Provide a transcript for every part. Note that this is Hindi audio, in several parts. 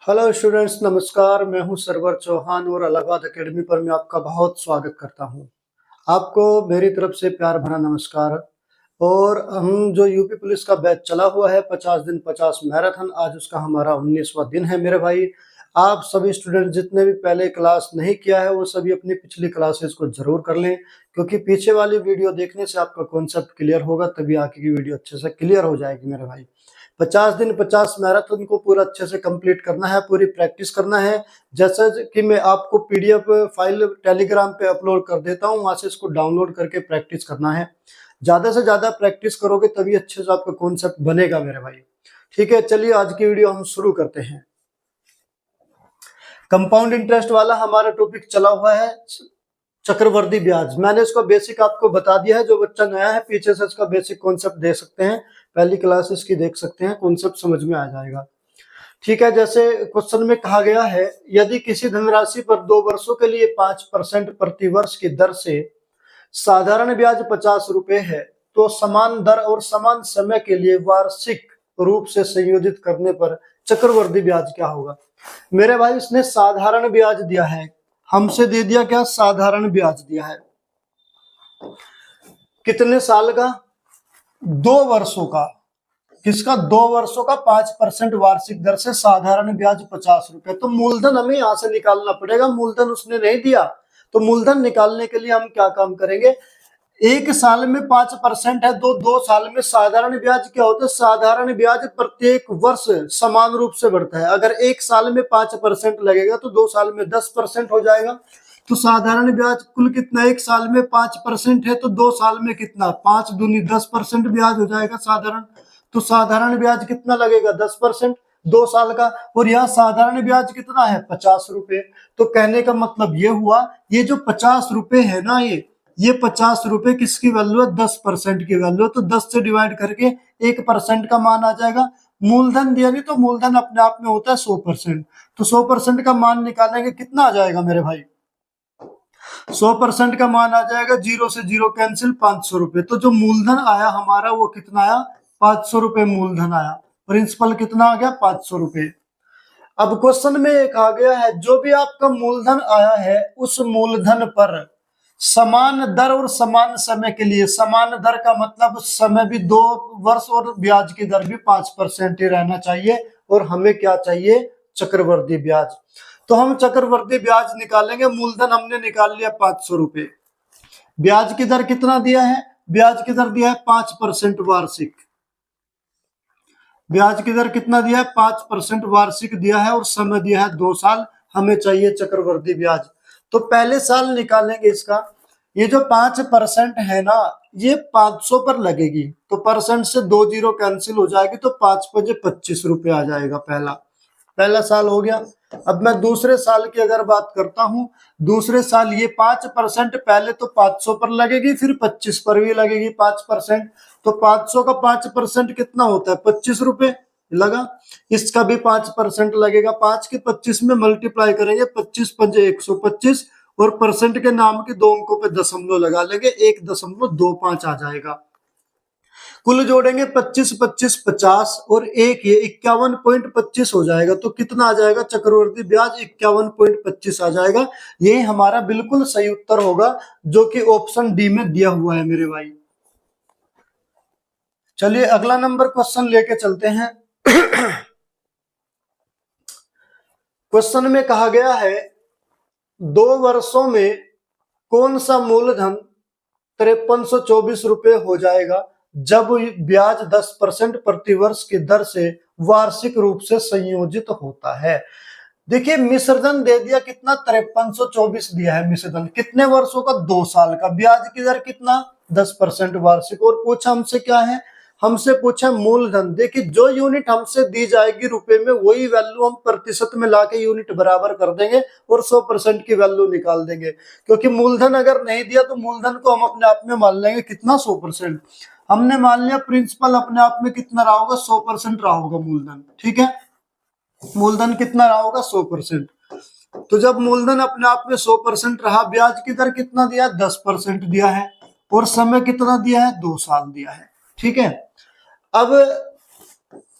हेलो स्टूडेंट्स, नमस्कार। मैं हूं सरवर चौहान और इलाहाबाद एकेडमी पर मैं आपका बहुत स्वागत करता हूं। आपको मेरी तरफ से प्यार भरा नमस्कार। और हम जो यूपी पुलिस का बैच चला हुआ है 50 दिन 50 मैराथन, आज उसका हमारा 19वां दिन है मेरे भाई। आप सभी स्टूडेंट जितने भी पहले क्लास नहीं किया है वो सभी अपनी पिछली क्लासेस को जरूर कर लें, क्योंकि पीछे वाली वीडियो देखने से आपका कॉन्सेप्ट क्लियर होगा, तभी आगे की वीडियो अच्छे से क्लियर हो जाएगी मेरे भाई। 50 दिन 50 मैराथन को पूरा अच्छे से कंप्लीट करना है, पूरी प्रैक्टिस करना है। जैसा कि मैं आपको पीडीएफ फाइल टेलीग्राम पे अपलोड कर देता हूँ, वहां से इसको डाउनलोड करके प्रैक्टिस करना है। ज्यादा से ज्यादा प्रैक्टिस करोगे तभी अच्छे से आपका कॉन्सेप्ट बनेगा मेरे भाई। ठीक है, चलिए आज की वीडियो हम शुरू करते हैं। कंपाउंड इंटरेस्ट वाला हमारा टॉपिक चला हुआ है चक्रवर्ती ब्याज। मैंने इसका बेसिक आपको बता दिया है। जो बच्चा नया है पीछे से इसका बेसिक कॉन्सेप्ट देख सकते हैं, पहली क्लास इसकी देख सकते हैं, कॉन्सेप्ट समझ में आ जाएगा। ठीक है, जैसे क्वेश्चन में कहा गया है, यदि किसी धनराशि पर 2 वर्षों के लिए 5% प्रतिवर्ष की दर से साधारण ब्याज 50 रुपए है, तो समान दर और समान समय के लिए वार्षिक रूप से संयोजित करने पर चक्रवर्ती ब्याज क्या होगा। मेरे भाई इसने साधारण ब्याज दिया है, हमसे दे दिया क्या, साधारण ब्याज दिया है। कितने साल का, 2 वर्षों का। किसका, 2 वर्षों का 5% वार्षिक दर से साधारण ब्याज 50 रुपए। तो मूलधन हमें यहां से निकालना पड़ेगा, मूलधन उसने नहीं दिया। तो मूलधन निकालने के लिए हम क्या काम करेंगे, एक साल में 5% है, 2 साल में साधारण ब्याज क्या होता है, साधारण ब्याज प्रत्येक वर्ष समान रूप से बढ़ता है। अगर एक साल में 5% लगेगा तो 2 साल में 10% हो जाएगा। तो साधारण ब्याज कुल कितना, एक साल में 5% है तो 2 साल में कितना, 5 दूनी 10% ब्याज हो जाएगा साधारण। तो साधारण ब्याज कितना लगेगा, 10% 2 साल का। और यहाँ साधारण ब्याज कितना है, 50 रुपए। तो कहने का मतलब ये हुआ, ये जो 50 रुपए है ना, ये 50 रुपए किसकी वैल्यू है, 10% की वैल्यू है। तो 10 से डिवाइड करके 1% का मान आ जाएगा। मूलधन दिया नहीं, तो मूलधन अपने आप में होता है 100%। तो 100% का मान निकालेंगे, कितना आ जाएगा मेरे भाई, 100% का मान आ जाएगा, 0 से 0 कैंसिल, 500 रुपए। तो जो मूलधन आया हमारा वो कितना आया, 500 रुपए मूलधन आया। प्रिंसिपल कितना आ गया, 500 रुपए। अब क्वेश्चन में एक आ गया है, जो भी आपका मूलधन आया है उस मूलधन पर समान दर और समान समय के लिए, समान दर का मतलब समय भी 2 वर्ष और ब्याज की दर भी 5% ही रहना चाहिए। और हमें क्या चाहिए, चक्रवर्ती ब्याज। तो हम चक्रवर्ती ब्याज निकालेंगे। मूलधन हमने निकाल लिया 500 रुपए, ब्याज की दर कितना दिया है, ब्याज की दर दिया है 5% वार्षिक। ब्याज की दर कितना दिया है, 5% वार्षिक दिया है, और समय दिया है 2 साल। हमें चाहिए चक्रवर्ती ब्याज। तो पहले साल निकालेंगे इसका। ये जो 5% है ना, ये 500 पर लगेगी, तो परसेंट से 2 जीरो कैंसिल हो जाएगी, तो 5 पचे 25 रुपए आ जाएगा। पहला साल हो गया। अब मैं दूसरे साल की अगर बात करता हूं, दूसरे साल ये 5% पहले तो 500 पर लगेगी, फिर 25 पर भी लगेगी 5%। तो 500 का 5% कितना होता है, 25 रुपए लगा। इसका भी 5% लगेगा, 5 के 25 में मल्टीप्लाई करेंगे, 25 पंजे 125, और परसेंट के नाम के 2 अंकों पे दशमलव लगा लेंगे, 1.25 आ जाएगा। कुल जोड़ेंगे 25 25 50 और एक ये 51.25 हो जाएगा। तो कितना आ जाएगा, चक्रवर्ती ब्याज 51.25 आ जाएगा। यही हमारा बिल्कुल सही उत्तर होगा, जो कि ऑप्शन डी में दिया हुआ है मेरे भाई। चलिए अगला नंबर क्वेश्चन लेके चलते हैं। क्वेश्चन में कहा गया है, 2 वर्षों में कौन सा मूलधन 5324 रुपए हो जाएगा जब ब्याज 10% प्रतिवर्ष की दर से वार्षिक रूप से संयोजित होता है। देखिए मिश्रधन दे दिया कितना, 5324 दिया है मिश्रधन, कितने वर्षों का, 2 साल का। ब्याज की दर कितना, 10% वार्षिक। और पूछा हमसे क्या है, हमसे पूछा मूलधन। देखिए जो यूनिट हमसे दी जाएगी रुपए में, वही वैल्यू हम प्रतिशत में लाके यूनिट बराबर कर देंगे और 100% की वैल्यू निकाल देंगे। क्योंकि मूलधन अगर नहीं दिया तो मूलधन को हम अपने आप में मान लेंगे कितना, 100%। हमने मान लिया प्रिंसिपल अपने आप में कितना रहा होगा, 100% रहा होगा मूलधन। ठीक है, मूलधन कितना रहा होगा, 100%। तो जब मूलधन अपने आप में 100% रहा, ब्याज की दर कितना दिया, 10% दिया है, और समय कितना दिया है, 2 साल दिया है। ठीक है, अब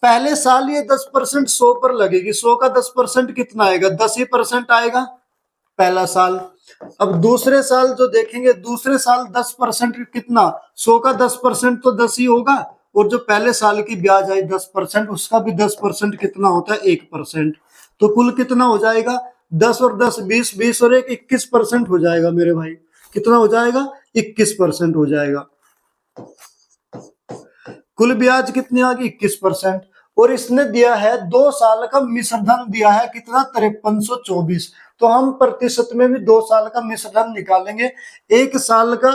पहले साल ये 10% 100 पर लगेगी, 100 का 10% कितना आएगा, 10% आएगा पहला साल। अब दूसरे साल जो देखेंगे, दूसरे साल 10% कितना, 100 का 10% तो 10 ही होगा, और जो पहले साल की ब्याज आई 10% उसका भी 10% कितना होता है, 1%। तो कुल कितना हो जाएगा, 10 और 10 20, 20 और 1 21% हो जाएगा मेरे भाई। कितना हो जाएगा, 21% हो जाएगा। कुल ब्याज कितनी आ गई, 21%। और इसने दिया है 2 साल का मिश्र धन दिया है कितना, 5324। तो हम प्रतिशत में भी 2 साल का मिश्र धन निकालेंगे। 1 साल का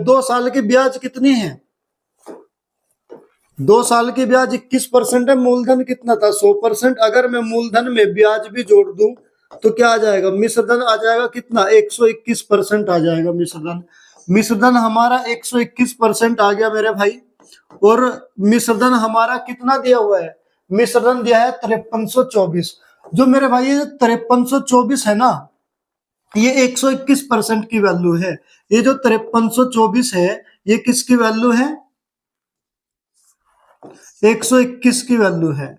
2 साल की ब्याज कितनी है, 2 साल की ब्याज 21% है। मूलधन कितना था, 100%। अगर मैं मूलधन में ब्याज भी जोड़ दूं तो क्या आ जाएगा, मिश्र धन आ जाएगा कितना, 121% आ जाएगा मिश्र धन। मिश्र धन हमारा 121% आ गया मेरे भाई। और मिश्र धन हमारा कितना दिया हुआ है, मिश्र धन दिया है 5324। जो मेरे भाई ये 5324 है ना, ये 121% की वैल्यू है। ये जो 5324 है ये किसकी वैल्यू है, 121 की वैल्यू है।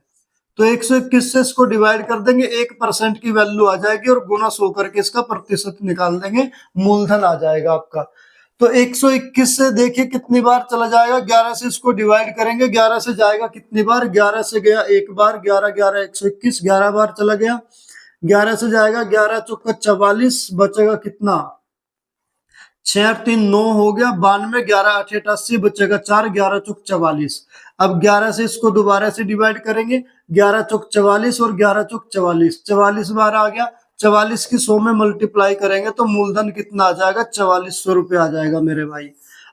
तो 121 से इसको डिवाइड कर देंगे, 1% की वैल्यू आ जाएगी, और गुना 100 करके इसका प्रतिशत निकाल देंगे, मूलधन आ जाएगा आपका। तो 121 से देखिए कितनी बार चला जाएगा, 11 से इसको डिवाइड करेंगे, 11 से जाएगा कितनी बार, 11 से गया एक बार, 11 11 121, 11 बार चला गया। 11 से जाएगा, 11 चौका 44, बचेगा कितना, 6 3 9 हो गया 92, 11 8 88, बचेगा 4, 11 चौक 44। अब 11 से इसको दोबारा से डिवाइड करेंगे, 11 चौक 44 और 11 चौक 44, 44 बार आ गया। 44 की 100 में मल्टीप्लाई करेंगे तो मूलधन कितना आ जाएगा, 4400 रुपये आ जाएगा मेरे भाई।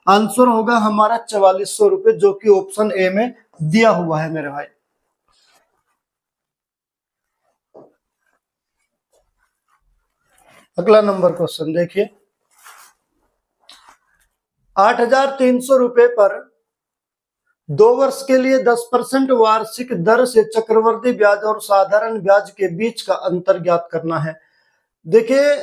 आंसर होगा हमारा 4400 रुपये, जो कि ऑप्शन ए में दिया हुआ है मेरे भाई। अगला नंबर क्वेश्चन देखिए, 8300 रुपये पर 2 वर्ष के लिए 10% वार्षिक दर से चक्रवर्ती ब्याज और साधारण ब्याज के बीच का अंतर ज्ञात करना है। देखिए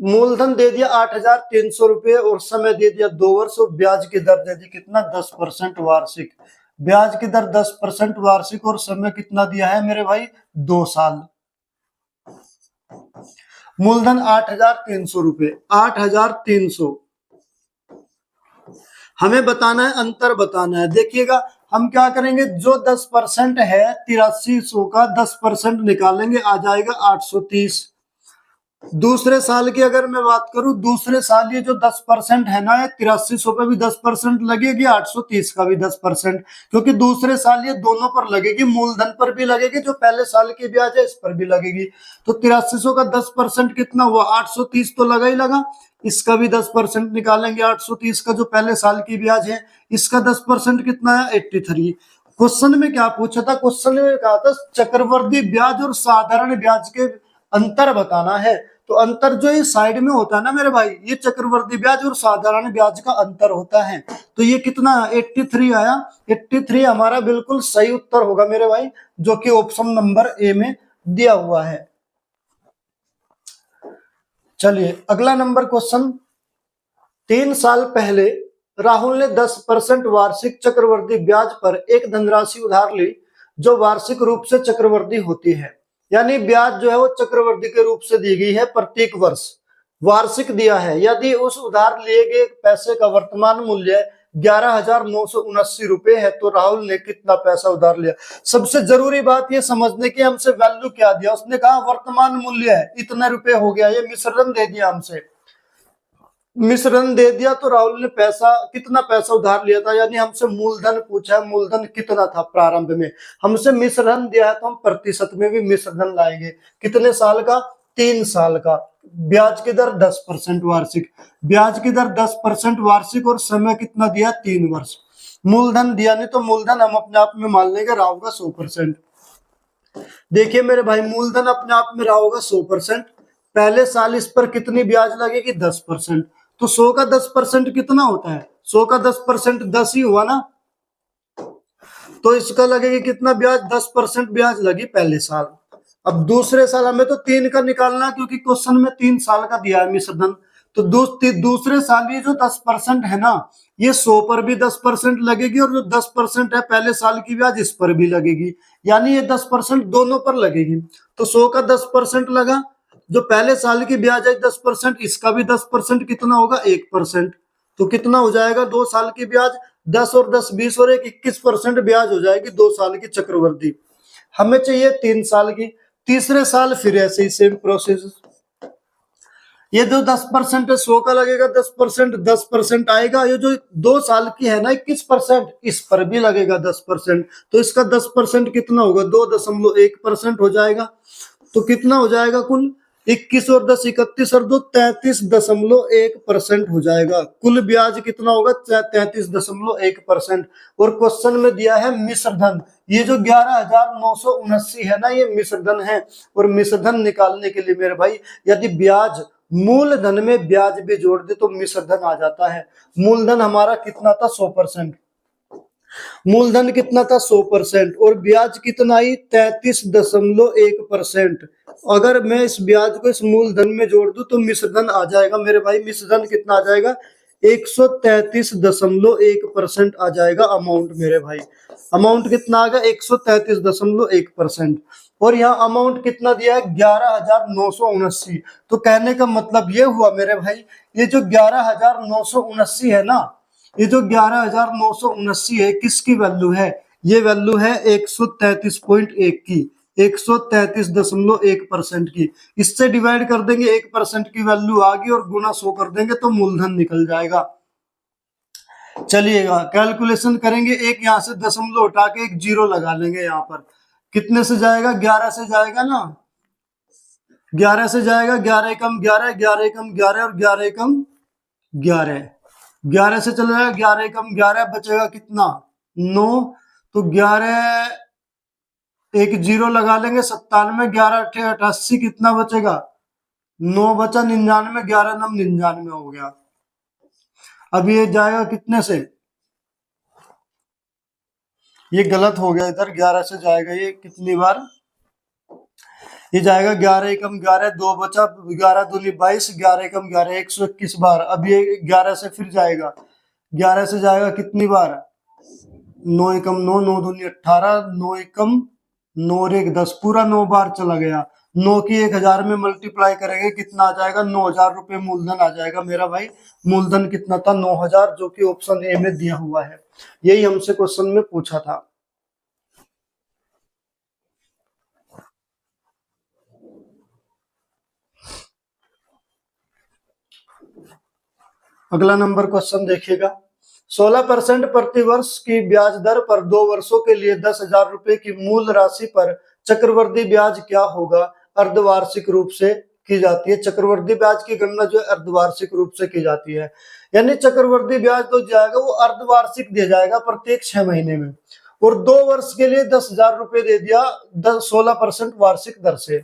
मूलधन दे दिया 8300 रुपये और समय दे दिया 2 वर्ष, और ब्याज की दर दे दी कितना, 10% वार्षिक। ब्याज की दर 10% वार्षिक और समय कितना दिया है मेरे भाई, 2 साल। मूलधन 8300 रुपये, 8300। हमें बताना है, अंतर बताना है। देखिएगा हम क्या करेंगे, जो 10% है 8300 का 10% निकालेंगे, आ जाएगा 830। दूसरे साल की अगर मैं बात करूं, दूसरे साल ये जो 10% है ना, 8300 पे भी 10% लगेगी, 830 का भी 10%, क्योंकि दूसरे साल ये दोनों पर लगेगी, मूलधन पर भी लगेगी, जो पहले साल की ब्याज है इस पर भी लगेगी। तो 8300 का 10% कितना हुआ, 830 तो लगा ही लगा। इसका भी 10% निकालेंगे, 830 का जो पहले साल की ब्याज है, इसका 10% कितना है, 83। क्वेश्चन में क्या पूछा था, क्वेश्चन में कहा था चक्रवर्ती ब्याज और साधारण ब्याज के अंतर बताना है। तो अंतर जो ये साइड में होता है ना मेरे भाई, ये चक्रवर्ती ब्याज और साधारण ब्याज का अंतर होता है। तो ये कितना 83 आया, 83 हमारा बिल्कुल सही उत्तर होगा मेरे भाई, जो कि ऑप्शन नंबर ए में दिया हुआ है। चलिए अगला नंबर क्वेश्चन, 3 साल पहले राहुल ने 10% वार्षिक चक्रवर्ती ब्याज पर एक धनराशि उधार ली, जो वार्षिक रूप से चक्रवर्ती होती है। यानी ब्याज जो है वो चक्रवर्ती के रूप से दी गई है, प्रत्येक वर्ष वार्षिक दिया है। यदि उस उधार लिए गए पैसे का वर्तमान मूल्य 11,979 रुपए है, तो राहुल ने कितना पैसा उधार लिया। सबसे जरूरी बात ये समझने की, हमसे वैल्यू क्या दिया, उसने कहा वर्तमान मूल्य है इतने रुपए हो गया, ये मिश्रण दे दिया हमसे, मिश्रण दे दिया। तो राहुल ने पैसा कितना पैसा उधार लिया था, यानी हमसे मूलधन पूछा है, मूलधन कितना था प्रारंभ में, हमसे मिश्रण दिया है, तो हम प्रतिशत में भी मिश्रण लाएंगे। कितने साल का, 3 साल का। ब्याज की दर 10% वार्षिक, ब्याज की दर 10% वार्षिक, और समय कितना दिया, 3 वर्ष। मूलधन दिया नहीं, तो मूलधन हम अपने आप में मान लेंगे रहा होगा 100%। देखिए मेरे भाई, मूलधन अपने आप में रहा होगा 100%। पहले साल इस पर कितनी ब्याज लगेगी, 10%। तो 100 का 10% कितना होता है, 100 का 10% 10 ही हुआ ना, तो इसका लगेगी कितना ब्याज, 10% ब्याज लगी पहले साल। अब दूसरे साल हमें तो 3 का निकालना, क्योंकि क्वेश्चन में 3 साल का दिया है मिश्रधन, तो दूसरे साल ये जो 10% है ना, ये 100 पर भी 10% लगेगी, और जो 10% है पहले साल की ब्याज इस पर भी लगेगी, यानी ये 10% दोनों पर लगेगी। तो 100 का 10% लगा, जो पहले साल की ब्याज है 10%, इसका भी 10% कितना होगा, 1%। तो कितना हो जाएगा 2 साल की ब्याज, 10 और 10 20 और 1 21% ब्याज हो जाएगी 2 साल की चक्रवृद्धि। हमें चाहिए 3 साल की। तीसरे साल फिर ऐसे ही सेम प्रोसेस, ये जो 10% है 100 का लगेगा 10%, 10% आएगा, ये जो 2 साल की है ना 21%, इस पर भी लगेगा 10%। तो इसका 10% कितना होगा, 2.1% हो जाएगा। तो कितना हो जाएगा कुल, 21 और 10 31 और 2 33.1% हो जाएगा। कुल ब्याज कितना होगा, 33.1%। और क्वेश्चन में दिया है मिश्र धन, ये जो 11,979 है ना, ये मिश्र धन है। और मिश्र धन निकालने के लिए मेरे भाई, यदि ब्याज मूलधन में ब्याज भी जोड़ दे तो मिश्र धन आ जाता है। मूलधन हमारा कितना था, 100%। मूलधन कितना था, 100%, और ब्याज कितना ही, 33.1%। अगर मैं इस ब्याज को इस मूलधन में जोड़ दूं तो मिश्र धन आ जाएगा मेरे भाई। मिश्र धन कितना आ जाएगा, 133.1% आ जाएगा अमाउंट मेरे भाई। अमाउंट कितना आ गया, 133.1%। और यहाँ अमाउंट कितना दिया है, 11,979। तो कहने का मतलब ये हुआ मेरे भाई, ये जो 11,979 है ना, ये जो 11,979 है, किसकी वैल्यू है, ये वैल्यू है 133.1 की, 133.1% की। इससे डिवाइड कर देंगे, 1% की वैल्यू आ गई, और गुना 100 कर देंगे तो मूलधन निकल जाएगा। चलिएगा कैलकुलेशन करेंगे, एक यहाँ से दशमलव उठा के एक जीरो लगा लेंगे यहाँ पर। कितने से जाएगा, 11 से जाएगा ना, 11 से जाएगा, 11 एकम 11, 11 एकम 11 और 11 एकम 11, 11 से चला जाएगा, 11 एकम 11, बचेगा कितना, 9। तो 11 एक जीरो लगा लेंगे, 97, 11 अठे 88, कितना बचेगा, 9 बचा, 99, 11 नम 99 हो गया। अब ये जाएगा कितने से, ये गलत हो गया, इधर 11 से जाएगा, ये कितनी बार, ये जाएगा 11 एकम 11, 2 बचा, 11 दूनी 22, 11 एकम 11, 121 बार। अब ये 11 से फिर जाएगा, 11 से जाएगा कितनी बार, 9 एकम 9, 9 दूनी 18, 9 एकम 9 और 1 10, पूरा 9 बार चला गया। 9 की 1000 में मल्टीप्लाई करेंगे, कितना आ जाएगा, 9,000 रुपये मूलधन आ जाएगा मेरा भाई। मूलधन कितना था, 9,000, जो कि ऑप्शन ए में दिया हुआ है। यही हमसे क्वेश्चन में पूछा था। अगला नंबर क्वेश्चन देखिएगा, 16% प्रति वर्ष की ब्याज दर पर 2 वर्षों के लिए 10,000 रुपए की मूल राशि पर चक्रवृद्धि ब्याज क्या होगा, अर्धवार्षिक रूप से की जाती है। चक्रवृद्धि ब्याज की गणना जो है अर्धवार्षिक रूप से की जाती है, यानी चक्रवृद्धि ब्याज तो जाएगा वो अर्धवार्षिक दिया जाएगा प्रत्येक 6 महीने में, और 2 वर्ष के लिए 10,000 रुपए दे दिया 16% वार्षिक दर से।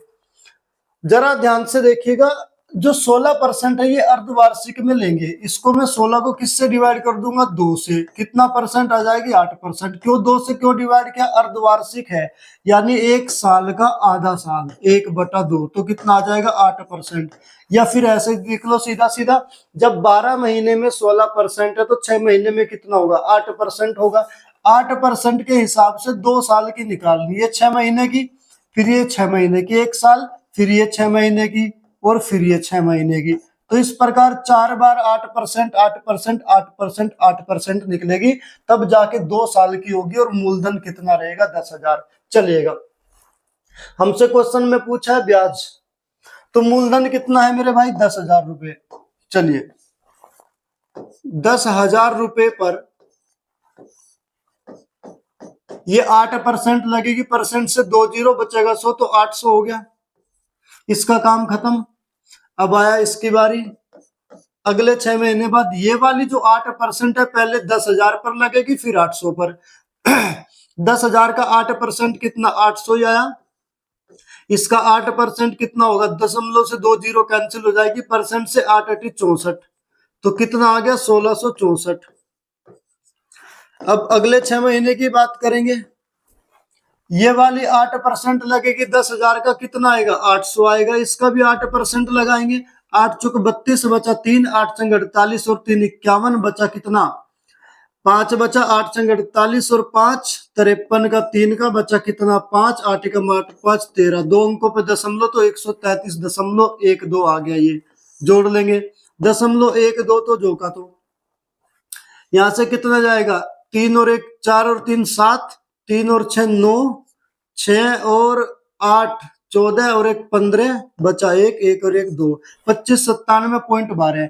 जरा ध्यान से देखिएगा, जो 16% है ये अर्धवार्षिक में लेंगे, इसको मैं 16 को किससे डिवाइड कर दूंगा, 2 से, कितना परसेंट आ जाएगी, 8%। क्यों 2 से क्यों डिवाइड किया, अर्धवार्षिक है, यानी 1 साल का आधा साल, 1/2, तो कितना आ जाएगा, 8%। या फिर ऐसे देख लो सीधा सीधा, जब 12 महीने में 16% है तो 6 महीने में कितना होगा, 8% होगा। 8% के हिसाब से 2 साल की निकालनी है, 6 महीने की, फिर ये 6 महीने की, 1 साल, फिर ये 6 महीने की, और फिर ये 6 महीने की। तो इस प्रकार 4 बार 8%, 8%, 8%, 8% निकलेगी, तब जाके 2 साल की होगी, और मूलधन कितना रहेगा, 10,000। चलिएगा, हमसे क्वेश्चन में पूछा है ब्याज, तो मूलधन कितना है मेरे भाई, 10,000 रुपए। चलिए, 10,000 रुपए पर ये 8% लगेगी, परसेंट से 2 जीरो बचेगा 100, तो 800 हो गया, इसका काम खत्म। अब आया इसकी बारी, अगले 6 महीने बाद ये वाली जो 8% है पहले 10,000 पर लगेगी, फिर 800 पर। 10,000 का 8% कितना, 800 ही आया। इसका 8% कितना होगा, दशमलव से 2 जीरो कैंसिल हो जाएगी, परसेंट से 8 8 64, तो कितना आ गया, 1664। अब अगले 6 महीने की बात करेंगे, ये वाली 8% लगेगी, 10,000 का कितना आएगा, 800 आएगा, इसका भी 8% लगाएंगे, 8 चौक 32 बचा 3, 8 संग 48 और 3 51 बचा कितना 5 बचा, 8 संग 48 और 5 53 का 3 का बचा कितना 5, 8 का 8 5 13, दो अंकों पे दशमलव तो 133.12 आ गया। ये जोड़ लेंगे 0.12 तो जो का तो यहां से कितना जाएगा 3 और 1 4 और 3 7, 3 और 6 9, 6 और 8 14 और 1 15 बचा 1, 1 और 1 2, 25 97.12।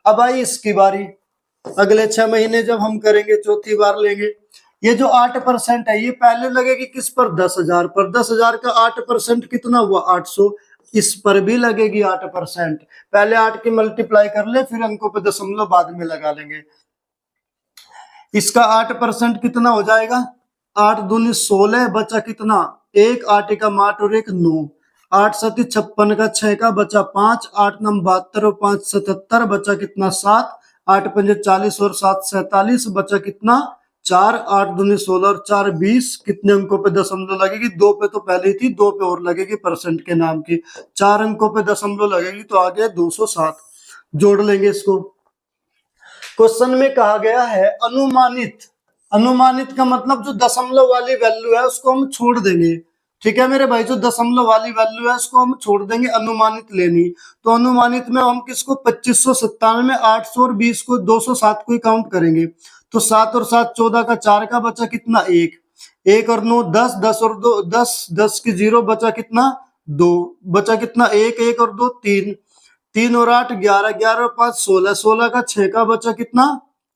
अब आई इसकी बारी, अगले 6 महीने जब हम करेंगे चौथी बार लेंगे। ये जो 8% है ये पहले लगेगी किस पर 10,000 पर, 10,000 का 8% कितना हुआ 800, इस पर भी लगेगी 8%। पहले 8 की मल्टीप्लाई कर ले फिर अंकों पे दशमलव बाद में लगा लेंगे। इसका 8% कितना हो जाएगा 8 दूनी 16 बचा कितना 1, 8 का 8 और 1 9, 8 7 56 का 6 का बचा 5, 8 9 72 और 5 77 बचा कितना 7, 8 5 40 और 7 47 बचा कितना 4, 8 दूनी 16 और 4 20, कितने अंकों पे दशमलव लगेगी 2 पे तो पहले ही थी, 2 पे और लगेगी परसेंट के नाम की, 4 अंकों पे दशमलव लगेगी तो आ गया 207। जोड़ लेंगे इसको। क्वेश्चन में कहा गया है अनुमानित, अनुमानित का मतलब जो दशमलव वाली वैल्यू है उसको हम छोड़ देंगे। ठीक है मेरे भाई, जो दशमलव वाली वैल्यू है उसको हम छोड़ देंगे, अनुमानित लेनी। तो अनुमानित में हम किसको 2597 में 800 और 20 को 207 को ही काउंट करेंगे। तो 7 और 7 14 का 4 का बचा कितना 1, 1 और 9 10, 10 और 2 10, 10 की 0 बचा कितना 2, बचा कितना 1, 1 और 2 3, 3 और 8 11, 11 और 5 16, 16 का 6 का बचा कितना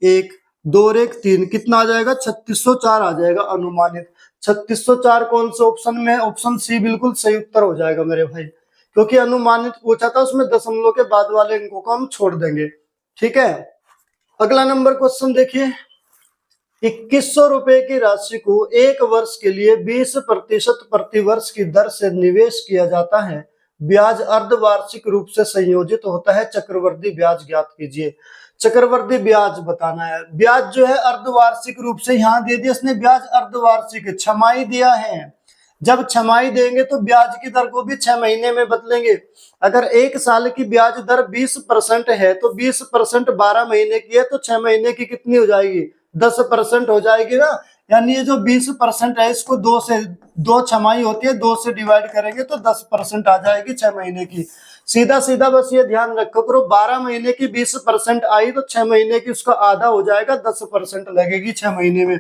1, 2 और 1 3, कितना आ जाएगा 3604 आ जाएगा अनुमानित। 3604 कौन से ऑप्शन में, ऑप्शन सी बिल्कुल सही उत्तर हो जाएगा मेरे भाई, क्योंकि अनुमानित पूछा था उसमें दशमलव के बाद वाले अंकों को हम छोड़ देंगे। ठीक है, अगला नंबर क्वेश्चन देखिए। 2100 रुपए की राशि को 1 वर्ष के लिए 20% प्रति वर्ष की दर से निवेश किया जाता है। ब्याज अर्धवार्षिक रूप से संयोजित होता है, चक्रवृद्धि ब्याज ज्ञात कीजिए। चक्रवृद्धि ब्याज बताना है। ब्याज जो है अर्धवार्षिक रूप से यहाँ दे दिया इसने, ब्याज अर्धवार्षिक छमाही दिया है। जब छमाही देंगे तो ब्याज की दर को भी 6 महीने में बदलेंगे। अगर 1 साल की ब्याज दर 20% है तो 20% 12 महीने की है तो 6 महीने की कितनी हो जाएगी 10% हो जाएगी ना। यानी ये जो 20% है इसको 2 से 2 छमाही होती है 2 से डिवाइड करेंगे तो 10% आ जाएगी 6 महीने की। सीधा सीधा बस ये ध्यान रखो करो, 12 महीने की 20% आई तो 6 महीने की उसका आधा हो जाएगा, 10% लगेगी 6 महीने में।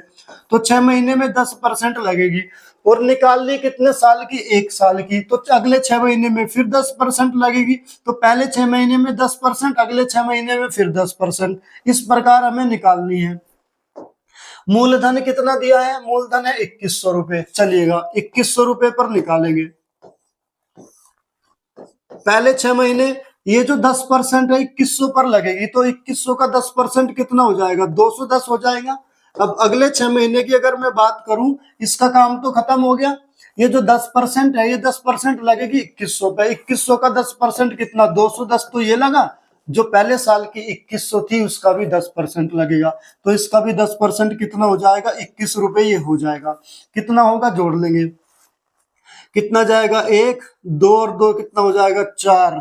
तो 6 महीने में 10% लगेगी और निकाल ली कितने साल की 1 साल की, तो अगले 6 महीने में फिर 10% लगेगी। तो पहले 6 महीने में 10%, अगले 6 महीने में फिर 10%, इस प्रकार हमें निकालनी है। मूलधन कितना दिया है, मूलधन है 2100 रुपए। चलिएगा 2100 रुपए पर निकालेंगे। पहले 6 महीने ये जो 10% है 2100 पर लगेगी तो 2100 का 10% कितना हो जाएगा 210 हो जाएगा। अब अगले 6 महीने की अगर मैं बात करूं इसका काम तो खत्म हो गया। ये जो 10% है ये 10% लगेगी 2100 पे, 2100 का 10% कितना 210, तो ये लगा जो पहले साल की 2100 थी उसका भी 10% लगेगा, तो इसका भी 10% कितना हो जाएगा 21 रुपए ये हो जाएगा। कितना होगा जोड़ लेंगे, कितना जाएगा 1 2 और 2 कितना हो जाएगा 4,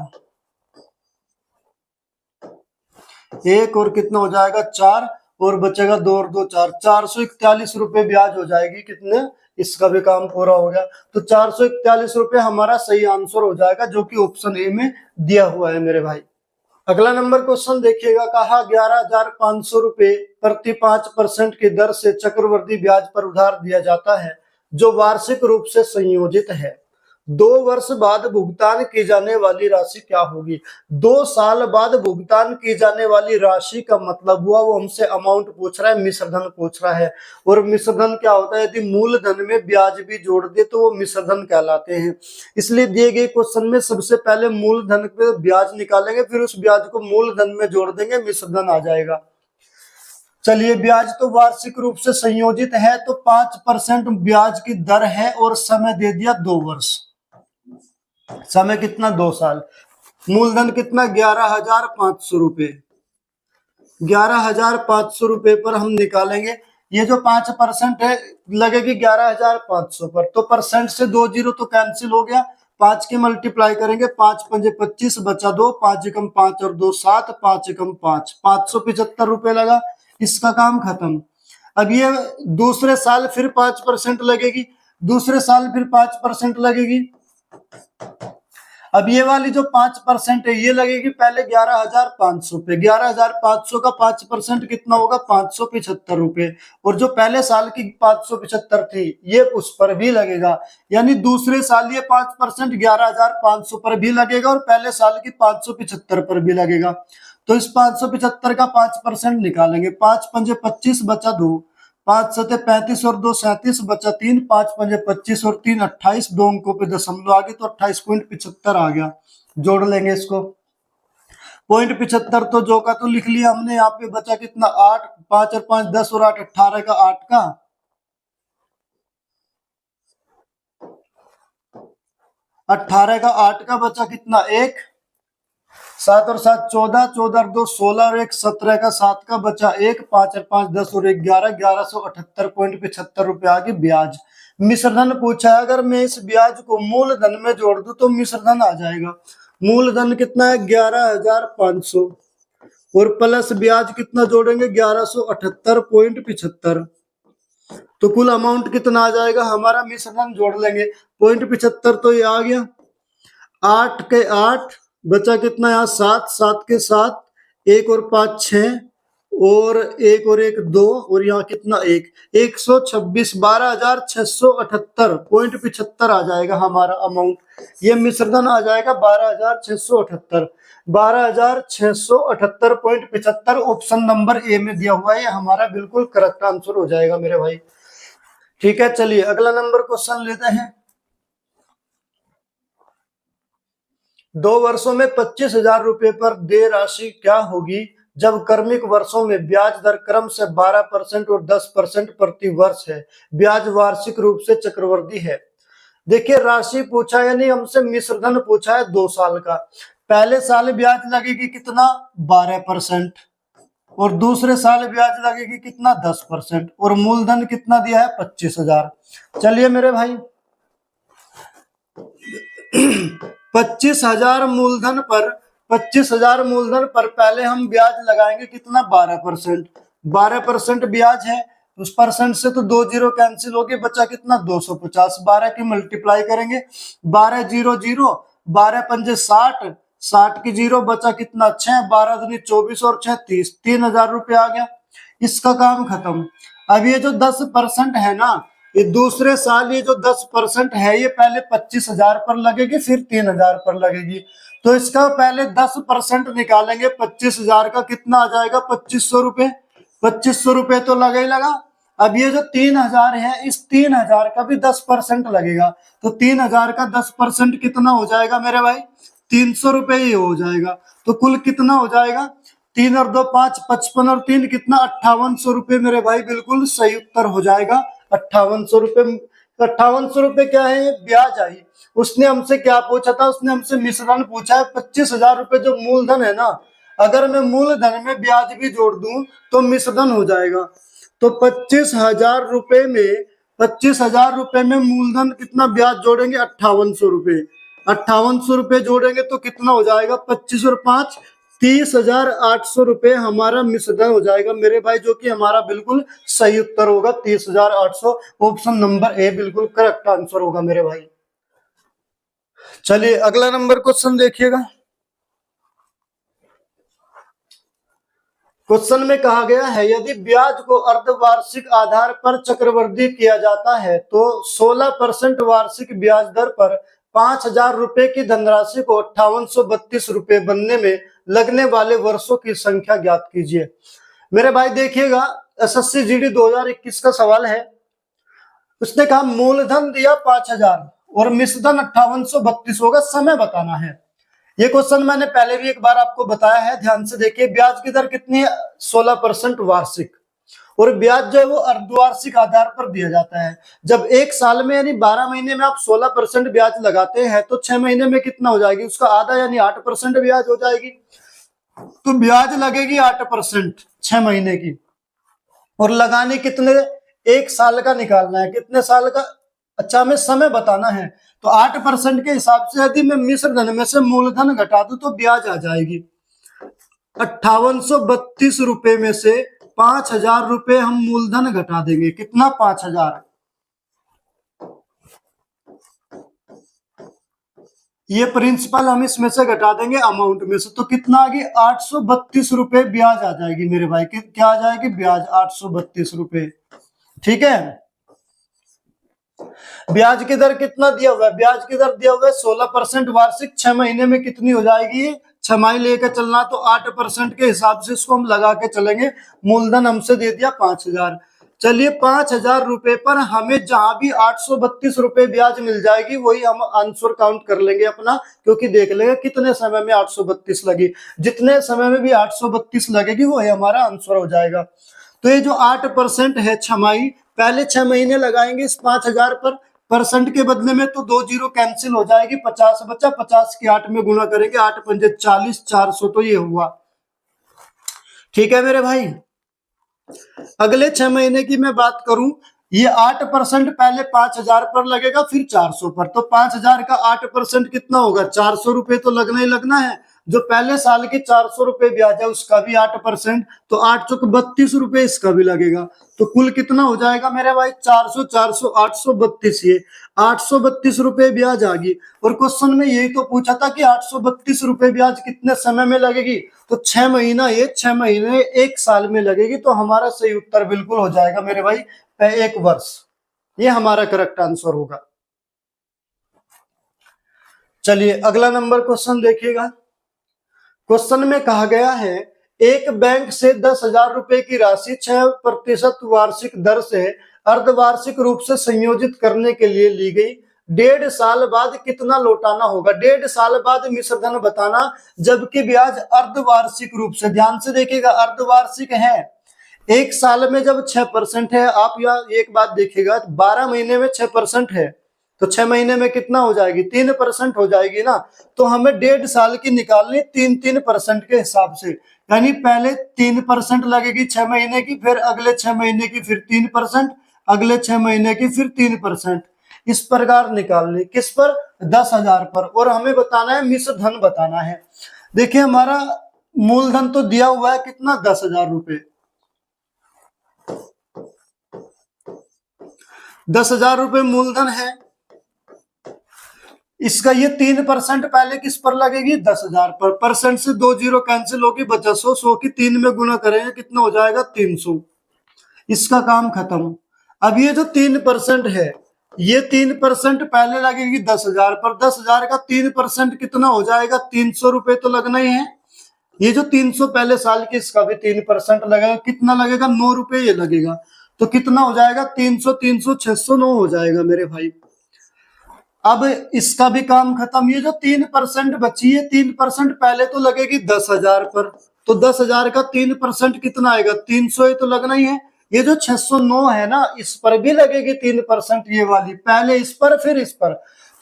1 और कितना हो जाएगा 4 और बचेगा 2 और 2 4, 441 रुपए ब्याज हो जाएगी। कितने, इसका भी काम पूरा हो गया। तो 441 रुपए हमारा सही आंसर हो जाएगा जो कि ऑप्शन ए में दिया हुआ है मेरे भाई। अगला नंबर क्वेश्चन देखिएगा, कहा 11,500 रुपए प्रति 5% की दर से चक्रवृद्धि ब्याज पर उधार दिया जाता है जो वार्षिक रूप से संयोजित है। 2 वर्ष बाद भुगतान की जाने वाली राशि क्या होगी। 2 साल बाद भुगतान की जाने वाली राशि का मतलब हुआ वो हमसे अमाउंट पूछ रहा है, मिश्रधन पूछ रहा है। और मिश्रधन क्या होता है, यदि मूलधन में ब्याज भी जोड़ दे तो वो मिश्रधन कहलाते हैं। इसलिए दिए गए क्वेश्चन में सबसे पहले मूलधन पे ब्याज निकालेंगे, फिर उस ब्याज को मूलधन में जोड़ देंगे, मिश्रधन आ जाएगा। चलिए ब्याज तो वार्षिक रूप से संयोजित है तो 5% ब्याज की दर है और समय दे दिया 2 वर्ष, समय कितना 2 साल। मूलधन कितना 11,500 रुपए, 11,500 रुपए पर हम निकालेंगे। ये जो 5% है लगेगी 11,500 पर, तो परसेंट से 2 जीरो तो कैंसिल हो गया, 5 के मल्टीप्लाई करेंगे, 5 पंजे 25 बचा 2, 5 एकम 5 और 2 7, 5 एकम 5, 575 रुपए लगा, इसका काम खत्म। अब ये दूसरे साल फिर 5% लगेगी, दूसरे साल फिर 5% लगेगी। अब ये वाली जो 5% है ये लगेगी पहले 11,500 पे, 11,500 का 5% कितना होगा 575 रुपए, और जो पहले साल की 575 थी ये उस पर भी लगेगा, यानी दूसरे साल ये 5% 11,500 पर भी लगेगा और पहले साल की 575 पर भी लगेगा। तो इस 575 का 5% निकालेंगे, 5 पंजे 25 बचा 2, 5 सते 35 और 2 37 बचा 3, 5 पंजे 25 और 3 28, 2 अंकों पे दशमलव आ गए तो 28.75 आ गया। जोड़ लेंगे इसको, 0.75 तो जो का तो लिख लिया हमने, यहाँ पे बचा कितना 8, 5 और 5 10 और 8 18 का 8 का 18 का 8 का बचा कितना 1, 7 और 7 14, 14 और 2 16 और 1 17 का 7 का बचा 1, 5 और 5 10 और 1 11, 1178.75 रुपए आ गए ब्याज। मिश्रधन पूछा है, अगर मैं इस ब्याज को मूलधन में जोड़ दूं तो मिश्रधन आ जाएगा। मूलधन कितना है 11,500 और प्लस ब्याज कितना जोड़ेंगे 1178.75, तो कुल अमाउंट कितना आ जाएगा हमारा, मिश्रधन जोड़ लेंगे 0.75 तो ये आ गया, 8 के 8 बचा कितना यहाँ 7, 7 के 7 1 और 5 6 और 1 और 1 2 और यहाँ कितना 1, 126, 12,678.75 आ जाएगा हमारा अमाउंट। ये मिश्रधन आ जाएगा 12,678, 12,678.75 ऑप्शन नंबर ए में दिया हुआ है, ये हमारा बिल्कुल करेक्ट आंसर हो जाएगा मेरे भाई। ठीक है, चलिए अगला नंबर क्वेश्चन लेते हैं। 2 वर्षों में 25,000 रुपए पर देय राशि क्या होगी जब क्रमिक वर्षों में ब्याज दर क्रम से 12% और 10% प्रति वर्ष है, ब्याज वार्षिक रूप से चक्रवृद्धि है। देखिए राशि पूछा यानी हमसे मिश्रधन पूछा है 2 साल का, पहले साल ब्याज लगेगी कितना 12% और दूसरे साल ब्याज लगेगी कितना 10% और मूलधन कितना दिया है 25,000। चलिए मेरे भाई 25,000 मूलधन पर, 25,000 मूलधन पर पहले हम ब्याज लगाएंगे कितना 12%, 12% ब्याज है, उस परसेंट से तो 2 जीरो कैंसिल हो गए, बचा कितना 250, 12 की मल्टीप्लाई करेंगे, 12 0 0, 12 पंजे 60, 60 की जीरो बचा कितना 6, 12 दूनी 24 और 6 30, 3,000 रुपये आ गया, इसका काम खत्म। अब ये जो 10% है ना, ये दूसरे साल ये जो 10% है ये पहले 25,000 पर लगेगी फिर 3,000 पर लगेगी, तो इसका पहले 10% निकालेंगे 25,000 का कितना आ जाएगा 2,500 रुपए, 2,500 रुपए तो लगा ही लगा। अब ये जो 3,000 है इस 3,000 का भी 10% लगेगा, तो 3,000 का 10% कितना हो जाएगा मेरे भाई 300 रुपए ही हो जाएगा, तो कुल कितना हो जाएगा 3 और 2 5, 55 और 3 कितना 5,800 रुपए मेरे भाई, बिल्कुल सही उत्तर हो जाएगा 5,800 रुपए। 5,800 रुपए क्या है ब्याज आई। उसने हमसे क्या पूछा था, उसने हमसे मिश्रण पूछा है। 25,000 रुपए जो मूलधन है ना, अगर मैं मूलधन में ब्याज भी जोड़ दूं तो मिश्रण हो जाएगा, तो 25,000 रुपए में 25,000 रुपए में मूलधन कितना ब्याज जोड़ेंगे 5,800 रुपए, 5,800 रुपए जोड़ेंगे तो कितना हो जाएगा 25 और 5 30,800 रुपए हमारा मिश्रण हो जाएगा मेरे भाई, जो कि हमारा बिल्कुल सही उत्तर होगा 30,800, ऑप्शन नंबर ए बिल्कुल करेक्ट आंसर होगा मेरे भाई। चलिए अगला नंबर क्वेश्चन देखिएगा। क्वेश्चन में कहा गया है यदि ब्याज को अर्धवार्षिक आधार पर चक्रवृद्धि किया जाता है तो 16% वार्षिक ब्याज दर पर 5,000 रुपए की धनराशि को 5,832 रुपए बनने में लगने वाले वर्षों की संख्या ज्ञात कीजिए। मेरे भाई देखिएगा एसएससी जीडी 2021 का सवाल है। उसने कहा मूलधन दिया 5,000 और मिश्रधन 5,832 होगा, समय बताना है। ये क्वेश्चन मैंने पहले भी एक बार आपको बताया है, ध्यान से देखिए। ब्याज की दर कितनी है 16% वार्षिक, और ब्याज जो है वो अर्धवार्षिक आधार पर दिया जाता है। जब एक साल में यानी 12 महीने में आप 16% ब्याज लगाते हैं तो 6 महीने में कितना हो जाएगी उसका आधा यानी 8% ब्याज हो जाएगी। तो ब्याज लगेगी 8% 6 महीने की, और लगाने कितने, एक साल का निकालना है, कितने साल का अच्छा हमें समय बताना है, तो 8% के हिसाब से यदि मैं मिश्र धन में से मूलधन घटा दूं तो ब्याज आ जाएगी 5832 रुपए में से 5000 रुपए हम मूलधन घटा देंगे, कितना 5000, ये प्रिंसिपल हम इसमें से घटा देंगे अमाउंट में से, तो कितना आ गई 832 रुपए ब्याज आ जाएगी मेरे भाई, क्या आ जाएगी ब्याज 832 रुपए। ठीक है, ब्याज की दर कितना दिया हुआ है, ब्याज की दर दिया हुआ है 16% वार्षिक, 6 महीने में कितनी हो जाएगी, 6 माही लेकर चलना, तो 8% के हिसाब से इसको हम लगा के चलेंगे। मूलधन हमसे दे दिया 5000, चलिए 5000 रुपए पर हमें जहां भी 832 रुपए ब्याज मिल जाएगी वही हम आंसर काउंट कर लेंगे अपना, क्योंकि देख लेंगे कितने समय में 832 लगी, जितने समय में भी 832 लगेगी वही हमारा आंसर हो जाएगा। तो ये जो 8% है छमाही, पहले 6 महीने लगाएंगे इस 5000 पर, परसेंट के बदले में तो 2 जीरो कैंसिल हो जाएगी, 50 बचा, 50 की 8 में गुना करेंगे, 8 पंजे 40, 400, तो ये हुआ। ठीक है मेरे भाई, अगले 6 महीने की मैं बात करूं, ये 8% पहले 5000 पर लगेगा, फिर 400 पर, तो 5000 का 8% कितना होगा, 400 रुपए तो लगना ही लगना है। जो पहले साल के 400 रुपए ब्याज है उसका भी 8%, तो 8 चौक 32 रुपए इसका भी लगेगा, तो कुल कितना हो जाएगा मेरे भाई 400, 400, 832, ये 832 रुपए ब्याज आ गई। और क्वेश्चन में यही तो पूछा था कि 832 रुपए ब्याज कितने समय में लगेगी, तो 6 महीना, ये 6 महीने 1 साल में लगेगी, तो हमारा सही उत्तर बिल्कुल हो जाएगा मेरे भाई 1 वर्ष, ये हमारा करेक्ट आंसर होगा। चलिए अगला नंबर क्वेश्चन देखिएगा। क्वेश्चन में कहा गया है एक बैंक से 10,000 रुपए की राशि 6% वार्षिक दर से अर्धवार्षिक रूप से संयोजित करने के लिए ली गई, 1.5 साल बाद कितना लौटाना होगा, 1.5 साल बाद मिश्र धन बताना, जबकि ब्याज अर्धवार्षिक रूप से, ध्यान से देखिएगा अर्धवार्षिक है, 1 साल में जब 6% है, आप यहाँ एक बात देखिएगा 12 महीने में 6% है, तो 6 महीने में कितना हो जाएगी 3% हो जाएगी ना, तो हमें 1.5 साल की निकालनी 3% के हिसाब से, यानी पहले 3% लगेगी 6 महीने की, फिर अगले 6 महीने की फिर 3%, अगले 6 महीने की फिर 3%, इस प्रकार निकालनी, किस पर 10,000 पर, और हमें बताना है मिश्र धन बताना है। देखिए हमारा मूलधन तो दिया हुआ है कितना 10,000 रुपए, 10,000 रुपए मूलधन है, इसका ये 3% पहले किस पर लगेगी 10,000 पर, परसेंट से 2 जीरो कैंसिल होगी, बचा 100, 100 की 3 में गुना करेंगे कितना हो जाएगा 300, इसका काम खत्म। अब ये जो 3% है, ये 3% पहले लगेगी 10,000 पर, 10,000 का 3% कितना हो जाएगा 300 रुपए तो लगना ही है, ये जो 300 पहले साल की इसका भी 3% लगेगा, कितना लगेगा 9 रुपए ये लगेगा, तो कितना हो जाएगा 300, 300, 609 हो जाएगा मेरे भाई। अब इसका भी काम खत्म, ये जो 3% बची है, 3% पहले तो लगेगी 10,000 पर, तो 10,000 का 3% कितना आएगा 300 ही तो लगना ही है, ये जो 609 है ना इस पर भी लगेगी 3%, ये वाली पहले इस पर फिर इस पर,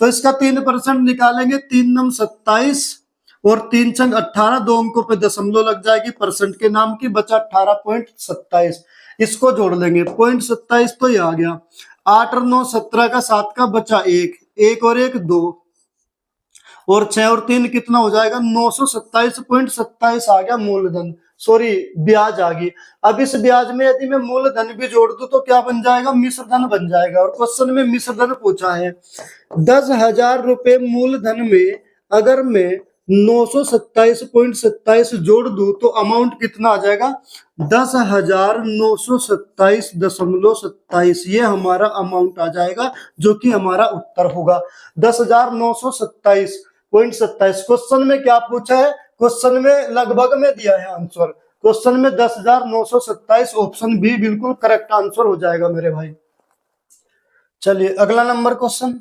तो इसका 3% निकालेंगे, 3 नम 27 और 3 छंग 18, 2 अंकों पे दशमलव लग जाएगी, परसेंट के नाम की, बचा 18.27, इसको जोड़ लेंगे 0.27 तो ये आ गया, 8 और 9 17 का 7 का बचा 1, 1 और 1 2, और 6 और 3 कितना हो जाएगा 927.27 आ गया मूलधन, सॉरी ब्याज आ गई। अब इस ब्याज में यदि मैं मूलधन भी जोड़ दूं तो क्या बन जाएगा मिश्र धन बन जाएगा, और क्वेश्चन में मिश्र धन पूछा है 10,000 रुपए मूलधन में अगर मैं 927.27 जोड़ दूं तो अमाउंट कितना आ जाएगा 10,927.27, ये हमारा अमाउंट आ जाएगा, जो कि हमारा उत्तर होगा 10,927.27। क्वेश्चन में क्या पूछा है, क्वेश्चन में लगभग में दिया है आंसर, क्वेश्चन में 10,927, ऑप्शन बी बिल्कुल करेक्ट आंसर हो जाएगा मेरे भाई। चलिए अगला नंबर क्वेश्चन,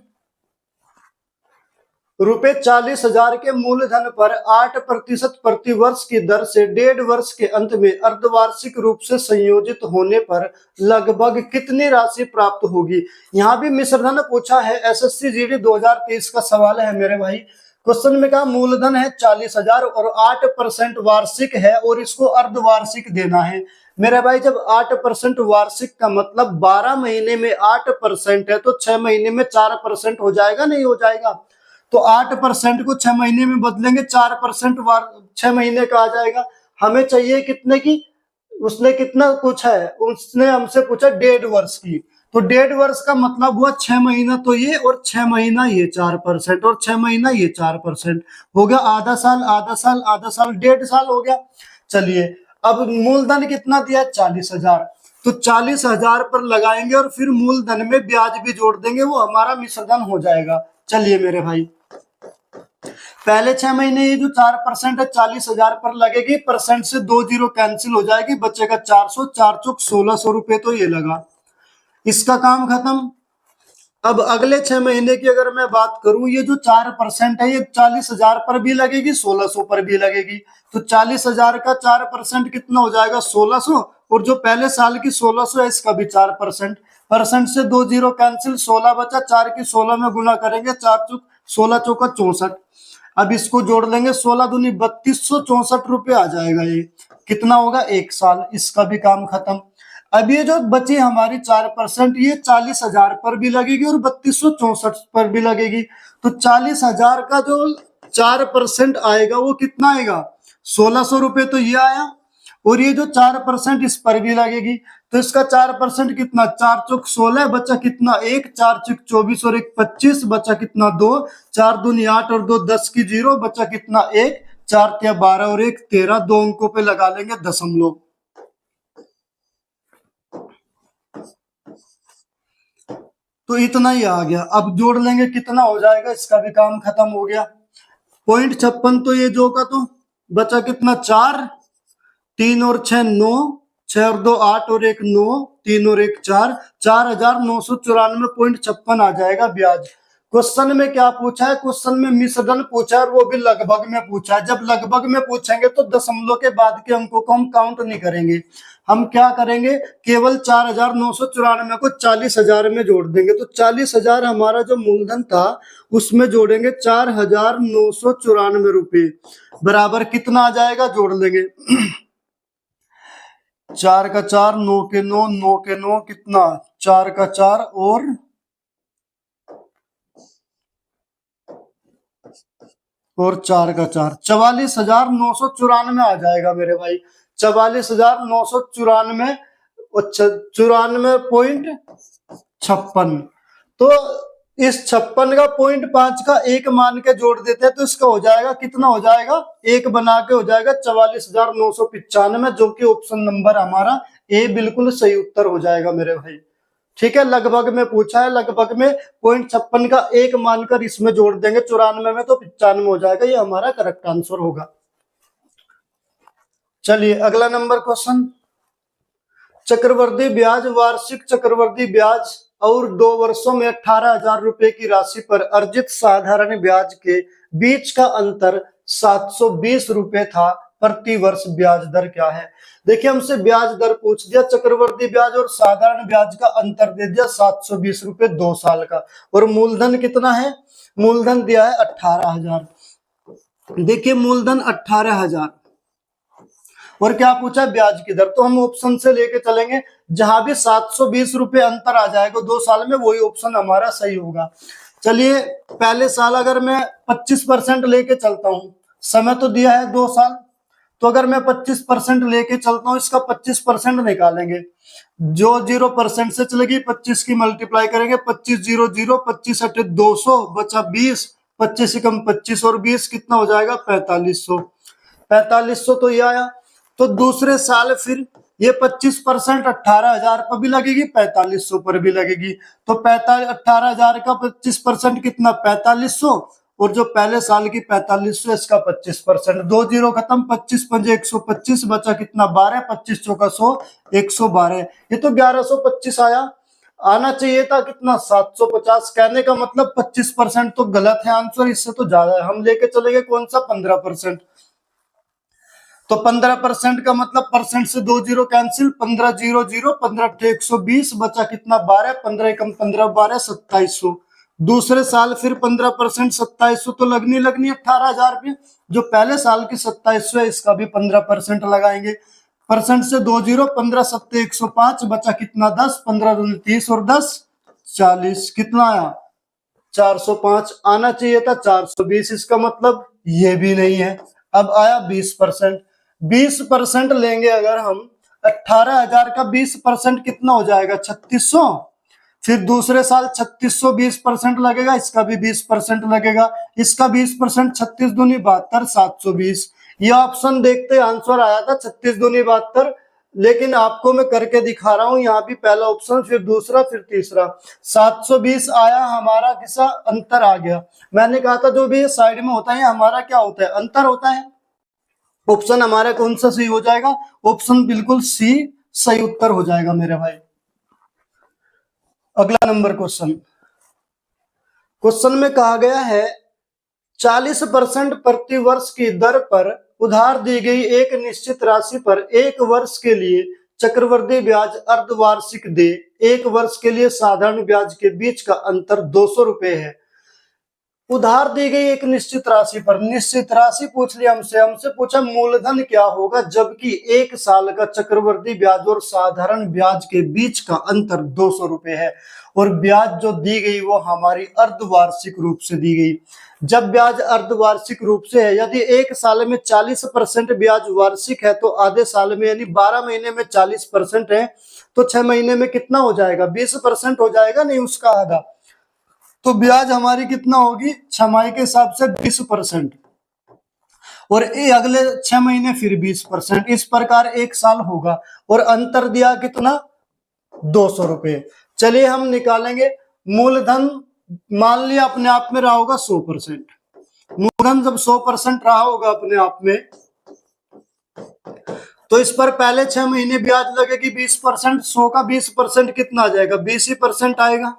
रुपए 40,000 के मूलधन पर 8% प्रति वर्ष की दर से 1.5 वर्ष के अंत में अर्धवार्षिक रूप से संयोजित होने पर लगभग कितनी राशि प्राप्त होगी। यहाँ भी मिश्र धन पूछा है, एसएससी जीडी 2023 का सवाल है मेरे भाई। क्वेश्चन में कहा मूलधन है 40,000 और 8% वार्षिक है और इसको अर्धवार्षिक देना है। मेरे भाई जब 8% वार्षिक का मतलब 12 महीने में 8% है तो 6 महीने में 4% हो जाएगा, नहीं हो जाएगा? तो 8% को 6 महीने में बदलेंगे 4% 6 महीने का आ जाएगा। हमें चाहिए कितने की? उसने कितना पूछा है? उसने हमसे पूछा 1.5 वर्ष की। तो 1.5 वर्ष का मतलब हुआ 6 महीना तो ये और 6 महीना ये 4% और 6 महीना ये 4% हो गया। आधा साल आधा साल आधा साल 1.5 साल हो गया। चलिए अब मूलधन कितना दिया? 40,000। तो 40,000 पर लगाएंगे और फिर मूलधन में ब्याज भी जोड़ देंगे, वो हमारा मिश्रधन हो जाएगा। चलिए मेरे भाई पहले 6 महीने ये जो 4% है 40,000 पर लगेगी, परसेंट से 2 जीरो कैंसिल हो जाएगी, बचेगा 400, 4 चौक 1600 रुपए तो ये लगा, इसका काम खत्म। अब अगले 6 महीने की अगर मैं बात करूं, ये जो 4% है ये 40,000 पर भी लगेगी 1600 पर भी लगेगी। तो 40,000 का 4% कितना हो जाएगा? 1600, और जो पहले साल की 1600 है इसका भी 4%। परसेंट से 2 जीरो कैंसिल, 16 बचा, 4 की 16 में गुना करेंगे, 4 चौक 16 चौका 64। अब इसको जोड़ लेंगे, 16 दूनी 3264 रुपये आ जाएगा। ये कितना होगा? 1 साल, इसका भी काम खत्म। अब ये जो बची हमारी 4%, ये 40,000 पर भी लगेगी और 3264 पर भी लगेगी। तो 40,000 का जो 4% आएगा वो कितना आएगा? 1600 रुपये तो ये आया, और ये जो 4% इस पर भी लगेगी, तो इसका 4% कितना? 4 चौक 16, बचा कितना? 1, 4 चौक 24 और 1 25, बचा कितना? 2, 4 दूनी 8 और 2 10 की 0, बचा कितना? 1, 4 त्या 12 और 1 13, 2 अंकों पे लगा लेंगे दशमलव। तो इतना ही आ गया। अब जोड़ लेंगे कितना हो जाएगा, इसका भी काम खत्म हो गया। 0.56 तो ये जो का तो बचा कितना? 4, 3 और 6 9, 6 और 2 8 और 1 9, 3 और 1 4, 4,994.56 आ जाएगा ब्याज। क्वेश्चन में क्या पूछा है? क्वेश्चन में मिश्रधन पूछा है और वो भी लगभग में पूछा है। जब लगभग में पूछेंगे तो दशमलव के बाद के अंकों को हम काउंट नहीं करेंगे, हम क्या करेंगे? केवल 4,994 को 40,000 में जोड़ देंगे। तो 40,000 हमारा जो मूलधन था उसमें जोड़ेंगे 4,994 रुपये, बराबर कितना आ जाएगा? जोड़ लेंगे 4 का 4, 9 के 9, 9 के 9 कितना? 4 का 4 और 4 का 4, 44,994 आ जाएगा मेरे भाई। 44,994, 94.56। तो इस 56 का 0.5 का 1 मान के जोड़ देते हैं तो इसका हो जाएगा कितना? हो जाएगा 1 बना के हो जाएगा 44,995, जो कि ऑप्शन नंबर हमारा ए बिल्कुल सही उत्तर हो जाएगा मेरे भाई। ठीक है, लगभग में पूछा है, लगभग में 0.56 का 1 मानकर इसमें जोड़ देंगे 94 में तो 95 हो जाएगा, ये हमारा करेक्ट आंसर होगा। चलिए अगला नंबर क्वेश्चन, चक्रवर्ती ब्याज, वार्षिक चक्रवर्ती ब्याज और 2 वर्षों में 18,000 रुपए की राशि पर अर्जित साधारण ब्याज के बीच का अंतर 720 रुपए था, प्रति वर्ष ब्याज दर क्या है? देखिए हमसे ब्याज दर पूछ दिया, चक्रवर्ती ब्याज और साधारण ब्याज का अंतर दे दिया 720 रुपए 2 साल का, और मूलधन कितना है? मूलधन दिया है 18,000। देखिए मूलधन 18,000 और क्या पूछा? ब्याज की दर। तो हम ऑप्शन से लेके चलेंगे, जहां भी 720 रुपए अंतर आ जाएगा 2 साल में वही ऑप्शन हमारा सही होगा। चलिए पहले साल अगर मैं 25% लेके चलता हूं, समय तो दिया है 2 साल, तो अगर मैं 25% लेके चलता हूं, इसका 25% निकालेंगे, जो 0% से चलेगी 25 की मल्टीप्लाई करेंगे, 25 0 0, 25 8 200, बचा 20, 25 से कम 25 और 20 कितना हो जाएगा? 4500। 4500 तो ये आया। तो दूसरे साल फिर ये 25% 18,000 पर भी लगेगी, 4500 पर भी लगेगी। तो 18,000 का 25% कितना? 4500, और जो पहले साल की 4500 इसका 25%, 2 जीरो खत्म, 25 पंजे 125, बचा कितना? 12, 25 चौका 100, 112, ये तो 1125 आया। आना चाहिए था कितना? 750। कहने का मतलब 25% तो गलत है आंसर, इससे तो ज्यादा है। हम लेके चलेंगे कौन सा? 15%। तो 15% का मतलब परसेंट से 2 जीरो कैंसिल, 15 0 0, 15 120, बचा कितना? 12, 15 कम 15 12, 2700, दूसरे साल फिर 15%, 2700 तो लगनी है 18,000 रुपये। जो पहले साल की 2700 है इसका भी 15% लगाएंगे। परसेंट से 2 जीरो, 15 सत्ते 105, बचा कितना 10, 15 दूनी 30 और 10 40, कितना आया 405। आना चाहिए था 420, इसका मतलब ये भी नहीं है। अब आया 20%, 20% लेंगे अगर हम 18,000 का 20% कितना हो जाएगा 3600। फिर दूसरे साल 3600 20% लगेगा, इसका भी 20% लगेगा, इसका 20%, 36 दूनी 72, 720। ये ऑप्शन देखते आंसर आया था 36 दूनी 72, लेकिन आपको मैं करके दिखा रहा हूं। यहाँ भी पहला ऑप्शन, फिर दूसरा, फिर तीसरा। 720 आया हमारा, किसा अंतर आ गया। मैंने कहा था जो भी साइड में होता है हमारा क्या होता है, अंतर होता है। ऑप्शन हमारा कौन सा सही हो जाएगा, ऑप्शन बिल्कुल सी सही उत्तर हो जाएगा मेरे भाई। अगला नंबर क्वेश्चन, क्वेश्चन में कहा गया है 40% प्रति वर्ष की दर पर उधार दी गई एक निश्चित राशि पर एक वर्ष के लिए चक्रवृद्धि ब्याज अर्धवार्षिक दे, एक वर्ष के लिए साधारण ब्याज के बीच का अंतर 200 रुपए है। उधार दी गई एक निश्चित राशि पर, निश्चित राशि पूछ लिया हमसे पूछा मूलधन क्या होगा, जबकि एक साल का चक्रवृद्धि ब्याज और साधारण ब्याज के बीच का अंतर 200 रुपए है। और ब्याज जो दी गई वो हमारी अर्धवार्षिक रूप से दी गई। जब ब्याज अर्धवार्षिक रूप से है, यदि एक साल में 40% ब्याज वार्षिक है, तो आधे साल में यानी 12 महीने में 40% है, तो 6 महीने में कितना हो जाएगा 20% हो जाएगा, नहीं उसका आधा। तो ब्याज हमारी कितना होगी छमाही के हिसाब से 20%, और ये अगले 6 महीने फिर 20%, इस प्रकार एक साल होगा। और अंतर दिया कितना 200 रुपए। चलिए हम निकालेंगे मूलधन। मान लिया अपने आप में रहा होगा 100%, मूलधन जब 100% रहा होगा अपने आप में, तो इस पर पहले 6 महीने ब्याज लगेगी 20%, 100 का 20% कितना आ जाएगा 20% आएगा।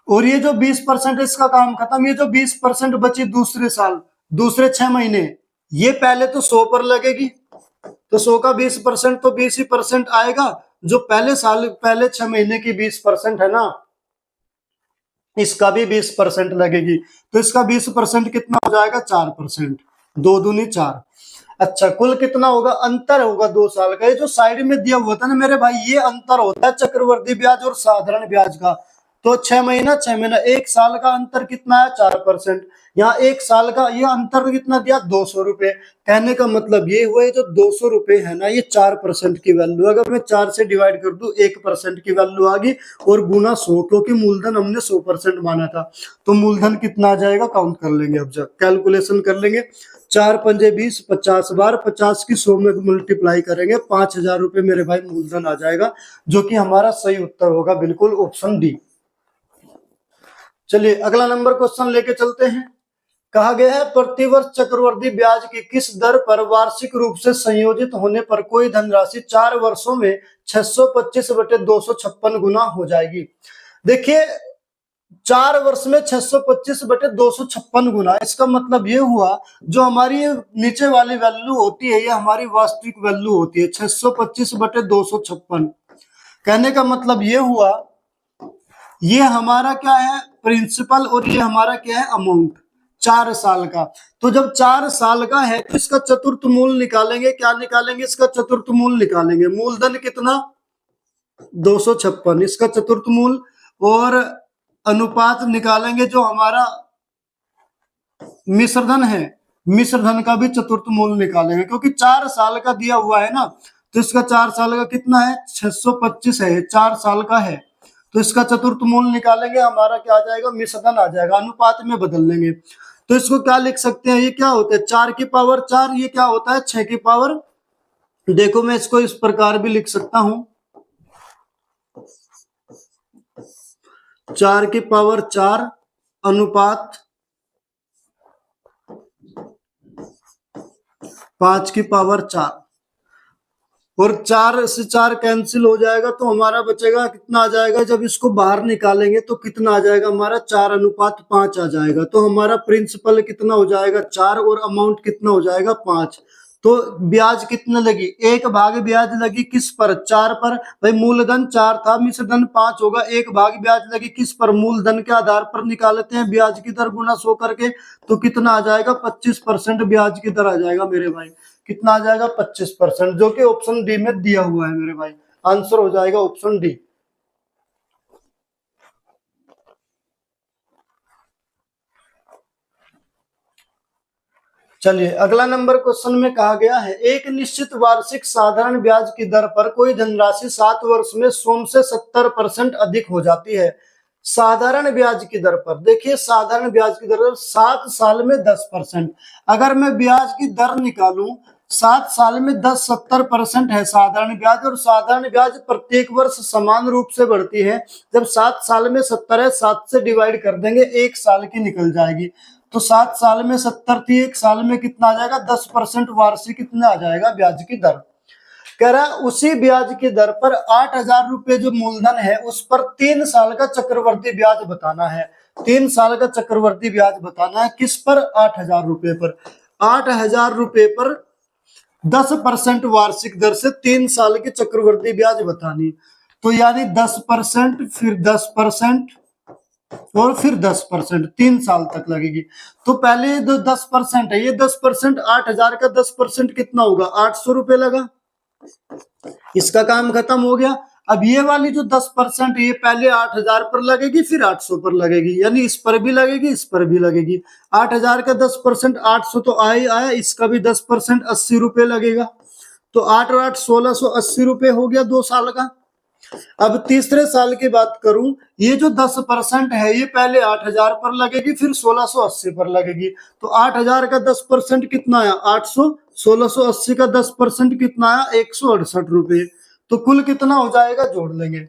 और ये जो 20% इसका काम खत्म। ये जो 20% बची दूसरे साल, दूसरे 6 महीने, ये पहले तो 100 पर लगेगी, तो 100 का 20% तो 20% आएगा। जो पहले साल पहले 6 महीने की 20% है ना, इसका भी 20% लगेगी, तो इसका 20% कितना हो जाएगा 4%, 2 दूनी 4। अच्छा, कुल कितना होगा, अंतर होगा 2 साल का। ये जो साइड में दिया हुआ था ना मेरे भाई, ये अंतर होता है चक्रवृद्धि ब्याज और साधारण ब्याज का। तो 6 महीना 6 महीना, एक साल का अंतर कितना है 4%। यहाँ एक साल का ये अंतर कितना दिया 200 रुपए। कहने का मतलब ये हुआ जो 200 रुपए है ना, ये 4% की वैल्यू। अगर मैं 4 से डिवाइड कर दूं 1% की वैल्यू आ गई, और गुना 100, क्योंकि मूलधन हमने 100% माना था। तो मूलधन कितना आ जाएगा काउंट कर लेंगे, अब जब कैलकुलेशन कर लेंगे। 4 पंजे 20, 50 बार 50 की 100 में मल्टीप्लाई करेंगे, 5,000 रुपए मेरे भाई मूलधन आ जाएगा, जो कि हमारा सही उत्तर होगा बिल्कुल ऑप्शन डी। चलिए अगला नंबर क्वेश्चन लेके चलते हैं। कहा गया है प्रतिवर्ष चक्रवृद्धि ब्याज की किस दर पर वार्षिक रूप से संयोजित होने पर कोई धनराशि 4 वर्षों में 625/256 गुना हो जाएगी। देखिए 4 वर्ष में 625/256 गुना, इसका मतलब ये हुआ जो हमारी नीचे वाली वैल्यू होती है ये हमारी वास्तविक वैल्यू होती है 625/256। कहने का मतलब ये हुआ ये हमारा क्या है प्रिंसिपल, और ये हमारा क्या है अमाउंट 4 साल का। तो जब 4 साल का है तो इसका चतुर्थ मूल निकालेंगे। क्या निकालेंगे, इसका चतुर्थ मूल निकालेंगे। मूलधन कितना 256, इसका चतुर्थ मूल, और अनुपात निकालेंगे जो हमारा मिश्रधन है, मिश्रधन का भी चतुर्थ मूल निकालेंगे, क्योंकि 4 साल का दिया हुआ है ना। तो इसका 4 साल का कितना है 625 है, 4 साल का है। तो इसका चतुर्थ मूल निकालेंगे, हमारा क्या आ जाएगा मिश्रधन आ जाएगा, अनुपात में बदल लेंगे। तो इसको क्या लिख सकते हैं, ये क्या होता है 4 की पावर 4, ये क्या होता है 6 की पावर। देखो मैं इसको इस प्रकार भी लिख सकता हूं, 4 की पावर 4 अनुपात 5 की पावर 4, और 4 से 4 कैंसिल हो जाएगा, तो हमारा बचेगा कितना आ जाएगा। जब इसको बाहर निकालेंगे तो कितना आ जाएगा हमारा 4:5 आ जाएगा। तो हमारा प्रिंसिपल कितना हो जाएगा 4, और अमाउंट कितना हो जाएगा 5। तो ब्याज कितने लगी, 1 भाग ब्याज लगी किस पर, 4 पर। भाई मूलधन 4 था, मिश्रधन 5 होगा, 1 भाग ब्याज लगी किस पर, मूलधन के आधार पर निकालते हैं ब्याज की दर गुना 100 करके, तो कितना आ जाएगा 25% ब्याज की दर आ जाएगा मेरे भाई। कितना आ जाएगा 25%, जो कि ऑप्शन डी में दिया हुआ है मेरे भाई। आंसर हो जाएगा ऑप्शन डी। चलिए अगला नंबर क्वेश्चन में कहा गया है, एक निश्चित वार्षिक साधारण ब्याज की दर पर कोई धनराशि 7 वर्ष में 100 से 70% अधिक हो जाती है। साधारण ब्याज की दर पर, देखिए साधारण ब्याज की दर 7 साल में 10%। अगर मैं ब्याज की दर निकालूं, 7 साल में 10-70% है साधारण ब्याज, और साधारण ब्याज प्रत्येक वर्ष समान रूप से बढ़ती है। जब 7 साल में 70 है, 7 से डिवाइड कर देंगे, 1 साल की निकल जाएगी। तो 7 साल में 70 थी, 1 साल में कितना आ जाएगा 10% वार्षिक कितना आ जाएगा ब्याज की दर। कह रहा है उसी ब्याज की दर पर 8,000 रुपए जो मूलधन है उस पर 3 साल का चक्रवर्ती ब्याज बताना है। 3 साल का चक्रवर्ती ब्याज बताना है किस पर, 8,000 रुपए पर। 8,000 रुपए पर 10% वार्षिक दर से 3 साल की चक्रवर्ती ब्याज बतानी। तो यानी 10%, फिर 10% और फिर 10%, 3 साल तक लगेगी। तो पहले जो 10% है, ये 10%, 8,000 का 10% कितना होगा, 800 रुपए लगा, इसका काम खत्म हो गया। अब ये वाली जो 10% ये पहले 8,000 पर लगेगी, फिर 800 पर लगेगी, यानी इस पर भी लगेगी, इस पर भी लगेगी। 8,000 का 10%, 800 तो आया आया, इसका भी 10% 80 रुपए लगेगा। तो 8 और 8 1680 रुपए हो गया 2 साल का। अब तीसरे साल की बात करूं, ये जो 10% है ये पहले 8,000 पर लगेगी, फिर 1680 पर लगेगी। तो 8,000 का 10% कितना आया 800, 1680 का 10% कितना आया 168 रुपए। तो कुल कितना हो जाएगा, जोड़ लेंगे।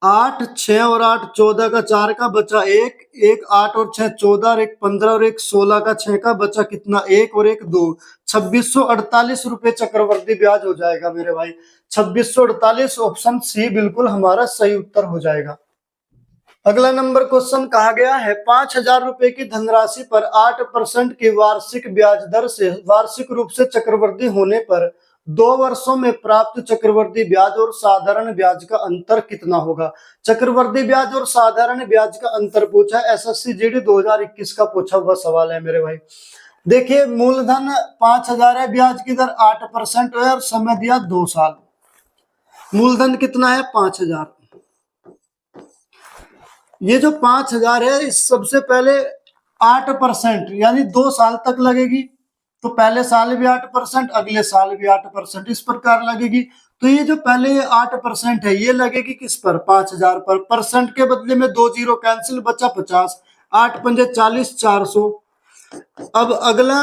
8, 6 और 8 14 का 4 का बचा 1, 1 8 और 6 14 और 1 15 और 1 16 का 6 का बचा कितना 1 और 1 2, 2648 रुपए चक्रवर्ती ब्याज हो जाएगा मेरे भाई। 2648 ऑप्शन सी बिल्कुल हमारा सही उत्तर हो जाएगा। अगला नंबर क्वेश्चन कहा गया है, 5,000 रुपए की धनराशि पर 8% की वार्षिक ब्याज दर से वार्षिक रूप से चक्रवृद्धि होने पर 2 वर्षों में प्राप्त चक्रवृद्धि ब्याज और साधारण ब्याज का अंतर कितना होगा। चक्रवृद्धि ब्याज और साधारण ब्याज का अंतर पूछा, एसएससी जीडी 2021 का पूछा हुआ सवाल है मेरे भाई। देखिए मूलधन 5,000 है, ब्याज की दर 8% है और समय दिया 2 साल। मूलधन कितना है 5,000, ये जो 5,000 है इस सबसे पहले 8% यानी 2 साल तक लगेगी। तो पहले साल भी 8%, अगले साल भी 8%, इस प्रकार लगेगी। तो ये जो पहले 8% है ये लगेगी किस पर, 5,000 पर। परसेंट के बदले में 2 जीरो कैंसिल, बचा 50, 8 पंजे 40, 400। अब अगला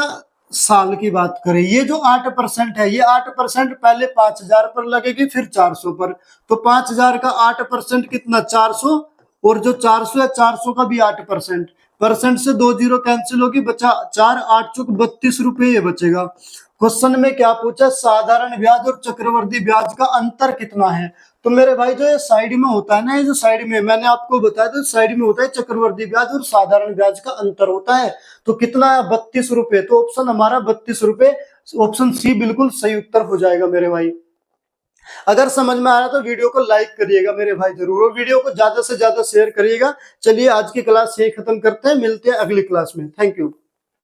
साल की बात करें, ये जो 8% है ये 8% पहले 5,000 पर लगेगी, फिर 400 पर। तो 5,000 का 8% कितना 400, और जो 400 है 400 का भी 8%, परसेंट से 2 जीरो कैंसिल होगी, बचा 4, 8 चौक 32 रुपए ये बचेगा। क्वेश्चन में क्या पूछा, साधारण ब्याज और चक्रवर्ती ब्याज का अंतर कितना है। तो मेरे भाई जो ये साइड में होता है ना, ये जो साइड में मैंने आपको बताया था, साइड में होता है चक्रवर्ती ब्याज और साधारण ब्याज का अंतर होता है। तो कितना है 32 रुपए, तो ऑप्शन हमारा 32 रुपए, ऑप्शन सी बिल्कुल सही उत्तर हो जाएगा मेरे भाई। अगर समझ में आ रहा तो वीडियो को लाइक करिएगा मेरे भाई जरूर, और वीडियो को ज्यादा से ज्यादा शेयर करिएगा। चलिए आज की क्लास यही खत्म करते हैं, मिलते हैं अगली क्लास में। Thank you.